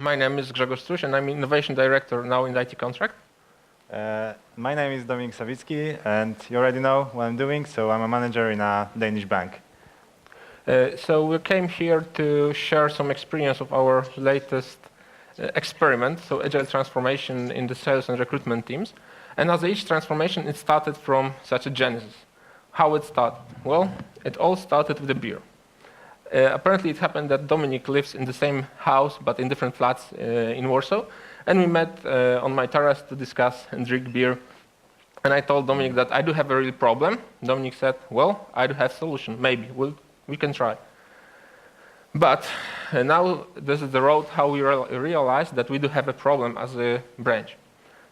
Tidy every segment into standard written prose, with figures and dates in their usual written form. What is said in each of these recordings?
My name is Struś, and I'm Innovation Director now in the IT Contract. My name is Sawicki, and you already know what I'm doing, so I'm a manager in a Danish bank. So we came here to share some experience of our latest experiment, so Agile transformation in the sales and recruitment teams. And as each transformation, it started from such a genesis. How it started? Well, it all started with a beer. Apparently it happened that Dominic lives in the same house, but in different flats in Warsaw. And we met on my terrace to discuss and drink beer. And I told Dominic that I do have a real problem. Dominic said, well, I do have a solution, maybe, we can try. But now this is the road how we realized that we do have a problem as a branch.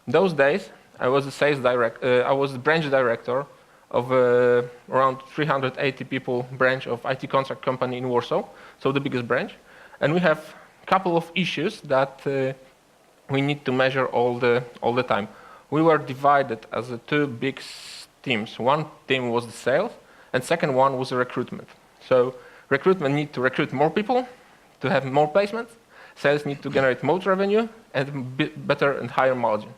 Those days, I was the branch director of around 380 people branch of IT contract company in Warsaw, so the biggest branch. And we have a couple of issues that we need to measure all the time. We were divided as two big teams. One team was the sales, and second one was the recruitment. So recruitment need to recruit more people to have more placements. Sales need to generate more revenue and better and higher margin.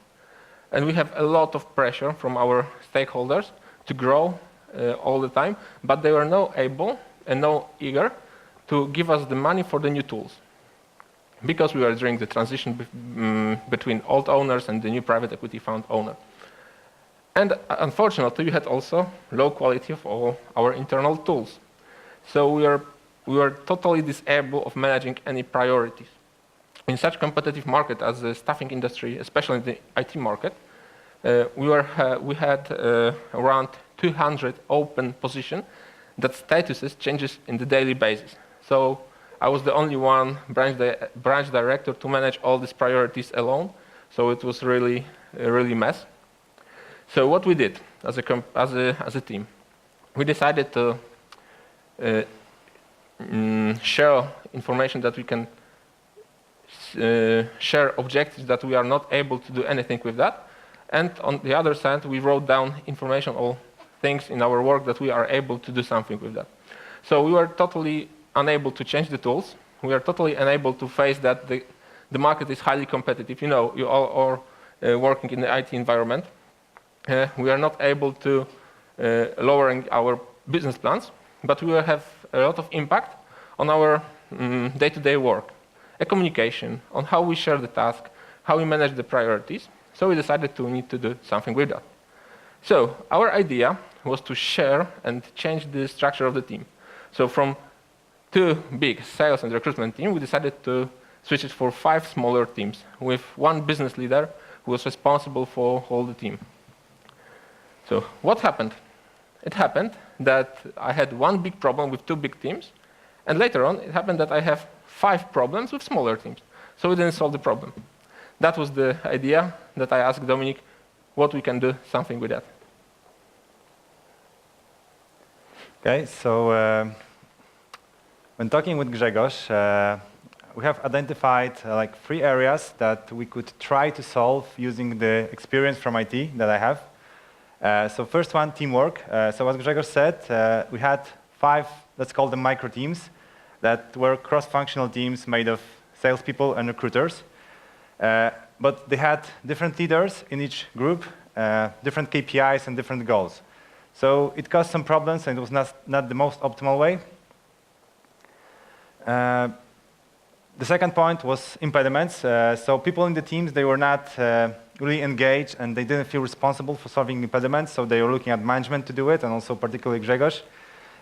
And we have a lot of pressure from our stakeholders to grow all the time, but they were not able and not eager to give us the money for the new tools, because we were during the transition between old owners and the new private equity fund owner. And unfortunately, we had also low quality of all our internal tools. So we were totally disabled of managing any priorities. In such competitive market as the staffing industry, especially in the IT market, we had around 200 open positions that statuses changes in the daily basis. So I was the only one branch director to manage all these priorities alone. So it was really mess. So what we did as a team, we decided to share information that we can share objectives that we are not able to do anything with that. And on the other side, we wrote down information or things in our work that we are able to do something with that. So we were totally unable to change the tools. We are totally unable to face that the market is highly competitive. You know, you all are working in the IT environment. We are not able to lowering our business plans, but we will have a lot of impact on our day-to-day work, a communication, on how we share the task, how we manage the priorities. So we decided to need to do something with that. So our idea was to share and change the structure of the team. So from two big sales and recruitment team, we decided to switch it for 5 smaller teams with one business leader who was responsible for all the team. So what happened? It happened that I had one big problem with 2 big teams, and later on it happened that I have 5 problems with smaller teams. So we didn't solve the problem. That was the idea that I asked Dominic what we can do something with that. Okay, so when talking with Grzegorz, we have identified like 3 areas that we could try to solve using the experience from IT that I have. So first one, teamwork. So as Grzegorz said, we had 5, let's call them micro teams, that were cross-functional teams made of salespeople and recruiters. But they had different leaders in each group, different KPIs and different goals. So it caused some problems and it was not the most optimal way. The second point was impediments. So people in the teams, they were not really engaged and they didn't feel responsible for solving impediments. So they were looking at management to do it, and also particularly Grzegorz.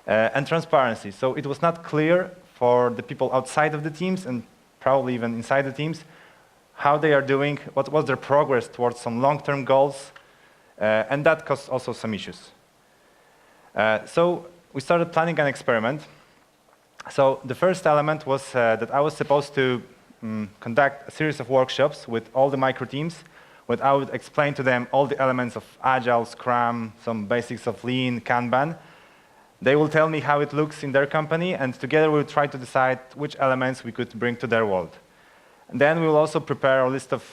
And transparency. So it was not clear for the people outside of the teams and probably even inside the teams how they are doing, what was their progress towards some long-term goals, and that caused also some issues. So we started planning an experiment. So the first element was that I was supposed to conduct a series of workshops with all the micro teams, where I would explain to them all the elements of Agile, Scrum, some basics of Lean, Kanban. They will tell me how it looks in their company, and together we will try to decide which elements we could bring to their world. And then we will also prepare a list of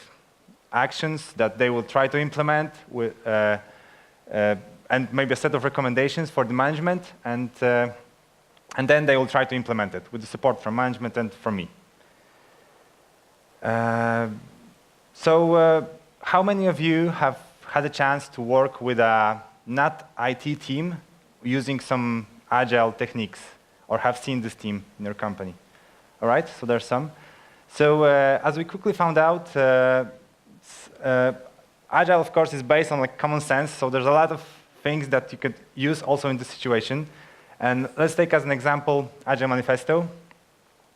actions that they will try to implement with, and maybe a set of recommendations for the management, and then they will try to implement it with the support from management and from me. How many of you have had a chance to work with a not IT team using some Agile techniques, or have seen this team in your company? All right, so there's some. So as we quickly found out, Agile, of course, is based on like common sense, so there's a lot of things that you could use also in this situation. And let's take as an example Agile Manifesto.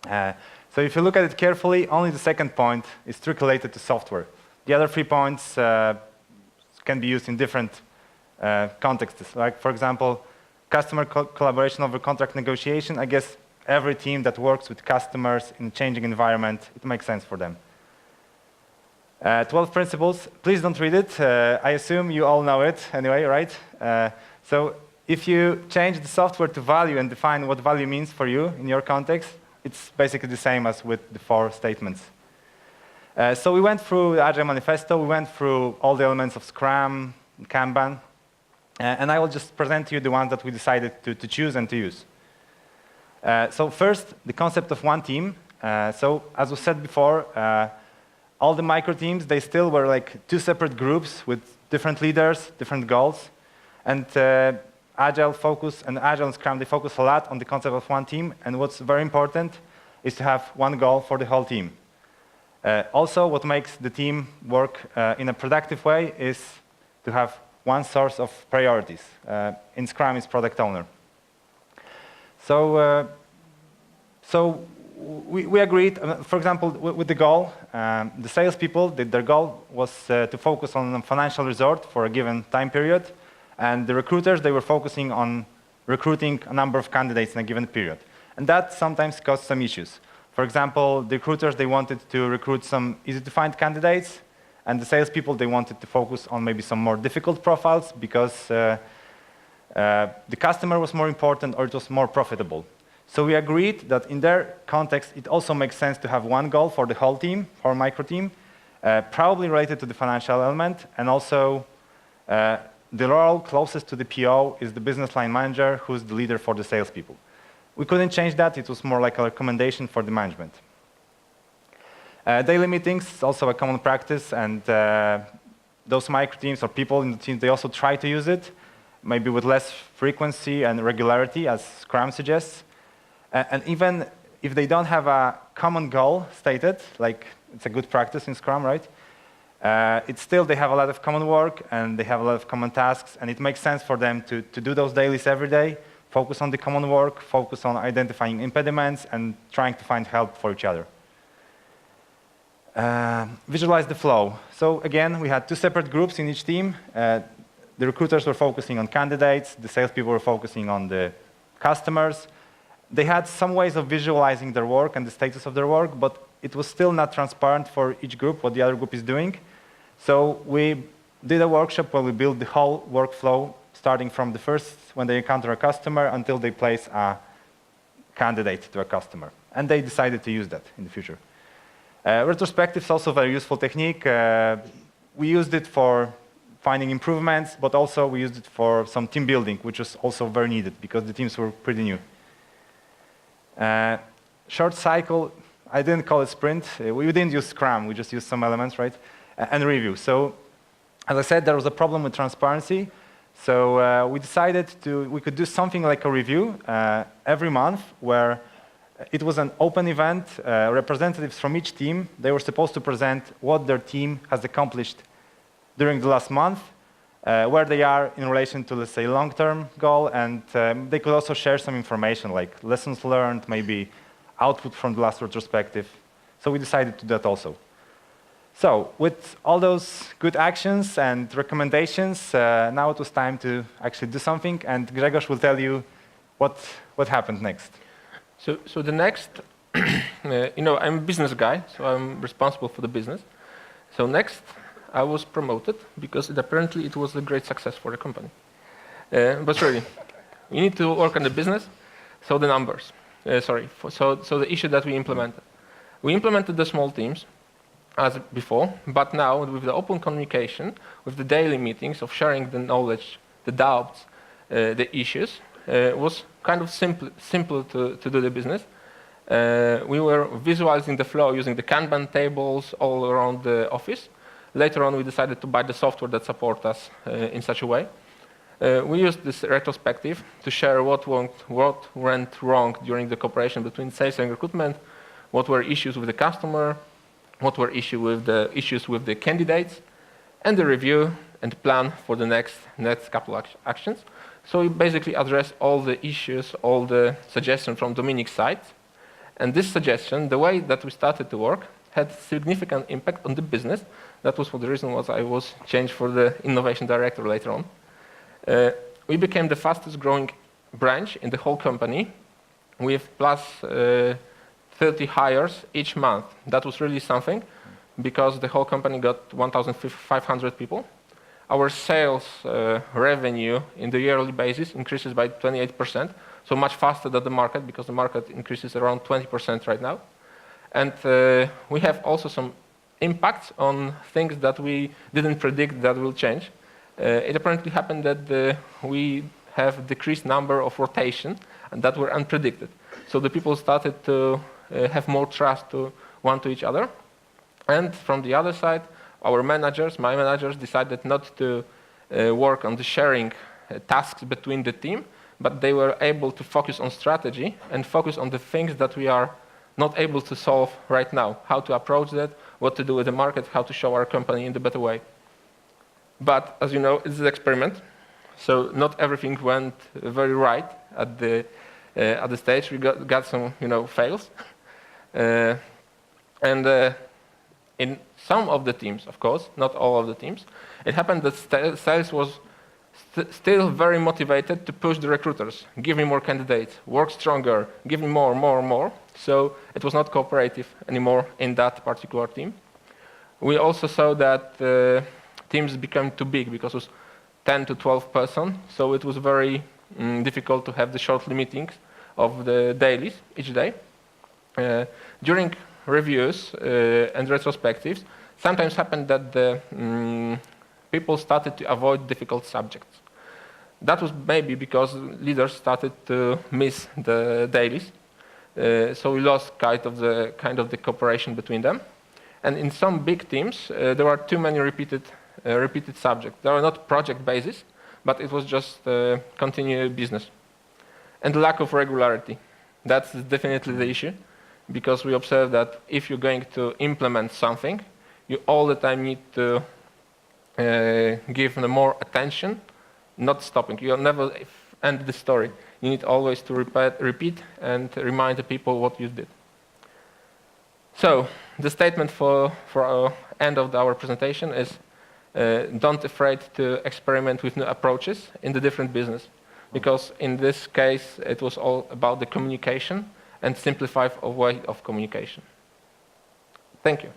So if you look at it carefully, only the second point is strictly related to software. The other 3 points can be used in different contexts. Like, for example, customer collaboration over contract negotiation. I guess every team that works with customers in a changing environment, it makes sense for them. 12 principles. Please don't read it. I assume you all know it anyway, right? So if you change the software to value and define what value means for you in your context, it's basically the same as with the 4 statements. So we went through the Agile Manifesto. We went through all the elements of Scrum, Kanban. And I will just present to you the ones that we decided to choose and to use. So first, the concept of one team. So as was said before, all the micro teams, they still were like 2 separate groups with different leaders, different goals. And Agile focus and Agile and Scrum, they focus a lot on the concept of one team. And what's very important is to have one goal for the whole team. Also, what makes the team work in a productive way is to have one source of priorities. In Scrum, it's product owner. So we agreed, for example, with the goal. The salespeople, their goal was to focus on a financial result for a given time period. And the recruiters, they were focusing on recruiting a number of candidates in a given period. And that sometimes caused some issues. For example, the recruiters, they wanted to recruit some easy-to-find candidates. And the salespeople, they wanted to focus on maybe some more difficult profiles because the customer was more important or it was more profitable. So we agreed that in their context, it also makes sense to have one goal for the whole team, for a micro team, probably related to the financial element. And also, the role closest to the PO is the business line manager, who's the leader for the salespeople. We couldn't change that. It was more like a recommendation for the management. Daily meetings is also a common practice, and those micro teams or people in the team, they also try to use it, maybe with less frequency and regularity, as Scrum suggests. And even if they don't have a common goal stated, like it's a good practice in Scrum, right? It's still, they have a lot of common work, and they have a lot of common tasks, and it makes sense for them to do those dailies every day, focus on the common work, focus on identifying impediments, and trying to find help for each other. Visualize the flow. So again, we had 2 separate groups in each team. The recruiters were focusing on candidates. The salespeople were focusing on the customers. They had some ways of visualizing their work and the status of their work, but it was still not transparent for each group what the other group is doing. So we did a workshop where we built the whole workflow, starting from the first when they encounter a customer until they place a candidate to a customer. And they decided to use that in the future. Retrospective is also a very useful technique. We used it for finding improvements, but also we used it for some team building, which was also very needed because the teams were pretty new. Short cycle, I didn't call it sprint. We didn't use Scrum, we just used some elements, right? And review. So, as I said, there was a problem with transparency. So we decided we could do something like a review every month where it was an open event. Representatives from each team, they were supposed to present what their team has accomplished during the last month, where they are in relation to, let's say, long-term goal, and they could also share some information like lessons learned, maybe output from the last retrospective. So we decided to do that also. So with all those good actions and recommendations, now it was time to actually do something, and Grzegorz will tell you what happened next. So the next, I'm a business guy, so I'm responsible for the business. So next, I was promoted because apparently it was a great success for the company. But really, we need to work on the business. So the numbers, so the issue that we implemented. We implemented the small teams as before, but now with the open communication, with the daily meetings of sharing the knowledge, the doubts, the issues, was kind of simple to do the business. We were visualizing the flow using the Kanban tables all around the office. Later on, we decided to buy the software that supports us in such a way. We used this retrospective to share what went wrong during the cooperation between sales and recruitment, what were issues with the customer, what were issues with the candidates, and the review and plan for the next couple of actions. So we basically addressed all the issues, all the suggestions from Dominic's side. And this suggestion, the way that we started to work, had significant impact on the business. That was for the reason was I was changed for the innovation director later on. We became the fastest growing branch in the whole company with plus 30 hires each month. That was really something because the whole company got 1,500 people. Our sales revenue in the yearly basis increases by 28%, so much faster than the market because the market increases around 20% right now. And we have also some impacts on things that we didn't predict that will change. It apparently happened that we have decreased number of rotation, and that were unpredicted. So the people started to have more trust to one to each other. And from the other side, our managers, my managers, decided not to work on the sharing tasks between the team, but they were able to focus on strategy and focus on the things that we are not able to solve right now, how to approach that, what to do with the market, how to show our company in the better way. But as you know, it's an experiment, so not everything went very right at the stage. We got some, fails, and in some of the teams, of course, not all of the teams, it happened that sales was still very motivated to push the recruiters, give me more candidates, work stronger, give me more. So it was not cooperative anymore in that particular team. We also saw that teams became too big because it was 10 to 12 person, so it was very difficult to have the short meetings of the dailies each day. During reviews and retrospectives, sometimes happened that the people started to avoid difficult subjects. That was maybe because leaders started to miss the dailies, so we lost kind of the cooperation between them. And in some big teams, there are too many repeated subjects. They are not project basis, but it was just continued business. And lack of regularity. That's definitely the issue, because we observe that if you're going to implement something, you all the time need to give them more attention, not stopping. You'll never end the story. You need always to repeat and remind the people what you did. So the statement for our end of our presentation is don't afraid to experiment with new approaches in the different business, because in this case it was all about the communication and simplify a way of communication. Thank you.